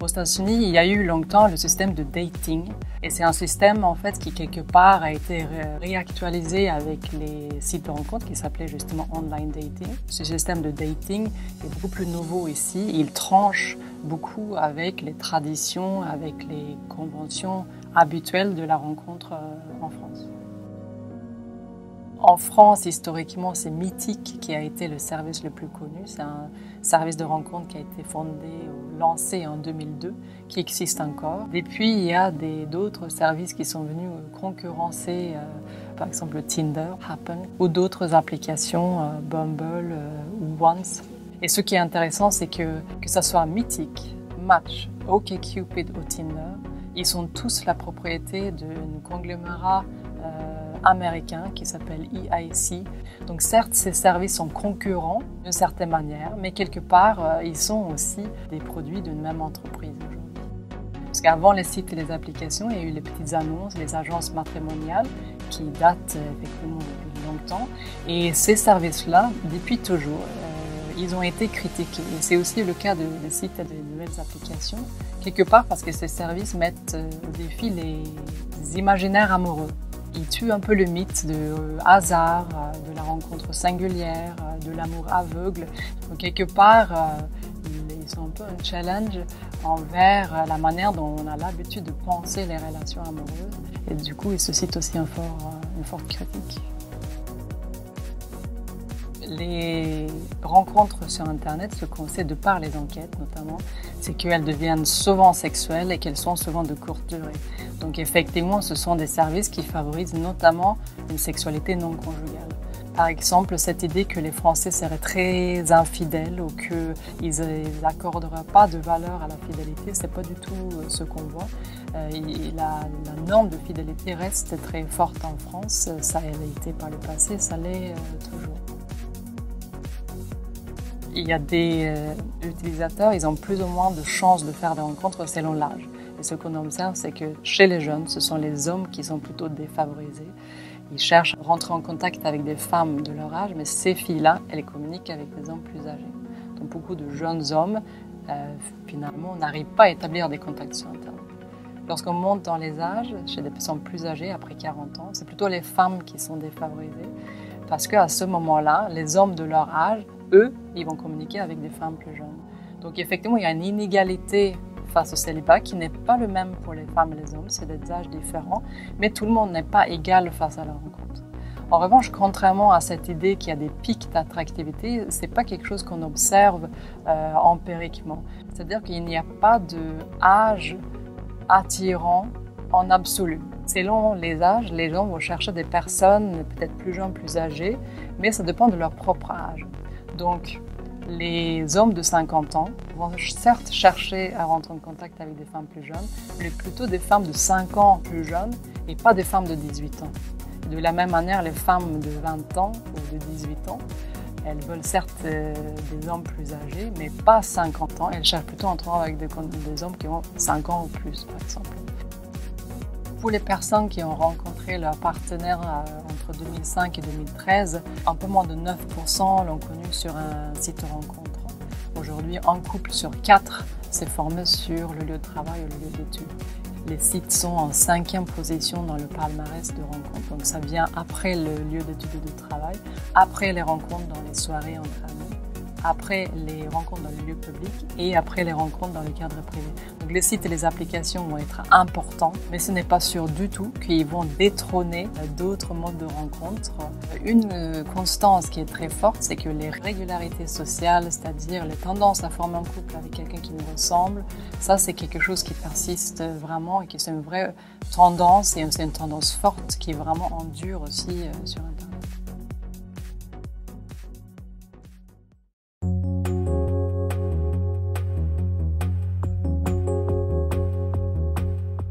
Aux États-Unis, il y a eu longtemps le système de dating. Et c'est un système en fait qui quelque part a été réactualisé avec les sites de rencontres qui s'appelaient justement online dating. Ce système de dating est beaucoup plus nouveau ici. Il tranche beaucoup avec les traditions, avec les conventions habituelles de la rencontre en France. En France, historiquement, c'est Mythique qui a été le service le plus connu. C'est un service de rencontre qui a été fondé ou lancé en 2002, qui existe encore. Et puis, il y a d'autres services qui sont venus concurrencer, par exemple Tinder, Happen, ou d'autres applications, Bumble ou Once. Et ce qui est intéressant, c'est que ce soit Mythique, Match, OkCupid ou Tinder, ils sont tous la propriété d'un conglomérat américain qui s'appelle EIC. Donc certes, ces services sont concurrents d'une certaine manière, mais quelque part, ils sont aussi des produits d'une même entreprise aujourd'hui. Parce qu'avant les sites et les applications, il y a eu les petites annonces, les agences matrimoniales qui datent effectivement depuis longtemps. Et ces services-là, depuis toujours, ils ont été critiqués. Et c'est aussi le cas des sites et des nouvelles applications, quelque part parce que ces services mettent au défi les imaginaires amoureux. Ils tuent un peu le mythe de hasard, de la rencontre singulière, de l'amour aveugle. Donc quelque part, ils sont un peu un challenge envers la manière dont on a l'habitude de penser les relations amoureuses. Et du coup, ils suscitent aussi une forte critique. Les rencontres sur Internet, ce qu'on sait de par les enquêtes notamment, c'est qu'elles deviennent souvent sexuelles et qu'elles sont souvent de courte durée. Donc effectivement, ce sont des services qui favorisent notamment une sexualité non conjugale. Par exemple, cette idée que les Français seraient très infidèles ou qu'ils n'accorderaient pas de valeur à la fidélité, c'est pas du tout ce qu'on voit. La norme de fidélité reste très forte en France, ça a été par le passé, ça l'est toujours. Il y a des utilisateurs, ils ont plus ou moins de chances de faire des rencontres selon l'âge. Et ce qu'on observe, c'est que chez les jeunes, ce sont les hommes qui sont plutôt défavorisés. Ils cherchent à rentrer en contact avec des femmes de leur âge, mais ces filles-là, elles communiquent avec des hommes plus âgés. Donc beaucoup de jeunes hommes, finalement, n'arrivent pas à établir des contacts sur Internet. Lorsqu'on monte dans les âges, chez des personnes plus âgées, après 40 ans, c'est plutôt les femmes qui sont défavorisées. Parce qu'à ce moment-là, les hommes de leur âge, eux, ils vont communiquer avec des femmes plus jeunes. Donc effectivement, il y a une inégalité face au célibat qui n'est pas le même pour les femmes et les hommes, c'est des âges différents, mais tout le monde n'est pas égal face à la rencontre. En revanche, contrairement à cette idée qu'il y a des pics d'attractivité, c'est pas quelque chose qu'on observe empiriquement. C'est-à-dire qu'il n'y a pas d'âge attirant en absolu. Selon les âges, les gens vont chercher des personnes peut-être plus jeunes, plus âgées, mais ça dépend de leur propre âge. Donc, les hommes de 50 ans vont certes chercher à rentrer en contact avec des femmes plus jeunes, mais plutôt des femmes de 5 ans plus jeunes et pas des femmes de 18 ans. De la même manière, les femmes de 20 ans ou de 18 ans, elles veulent certes des hommes plus âgés, mais pas 50 ans. Elles cherchent plutôt à entrer avec des hommes qui ont 5 ans ou plus, par exemple. Pour les personnes qui ont rencontré leur partenaire entre 2005 et 2013, un peu moins de 9% l'ont connu sur un site de rencontre. Aujourd'hui, un couple sur 4 s'est formé sur le lieu de travail ou le lieu d'études. Les sites sont en 5e position dans le palmarès de rencontres. Donc ça vient après le lieu d'études et de travail, après les rencontres dans les soirées entre amis, après les rencontres dans le lieu public et après les rencontres dans le cadre privé. Donc les sites et les applications vont être importants, mais ce n'est pas sûr du tout qu'ils vont détrôner d'autres modes de rencontres. Une constance qui est très forte, c'est que les régularités sociales, c'est-à-dire les tendances à former un couple avec quelqu'un qui nous ressemble, ça c'est quelque chose qui persiste vraiment et qui c'est une vraie tendance et c'est une tendance forte qui vraiment endure aussi sur Internet.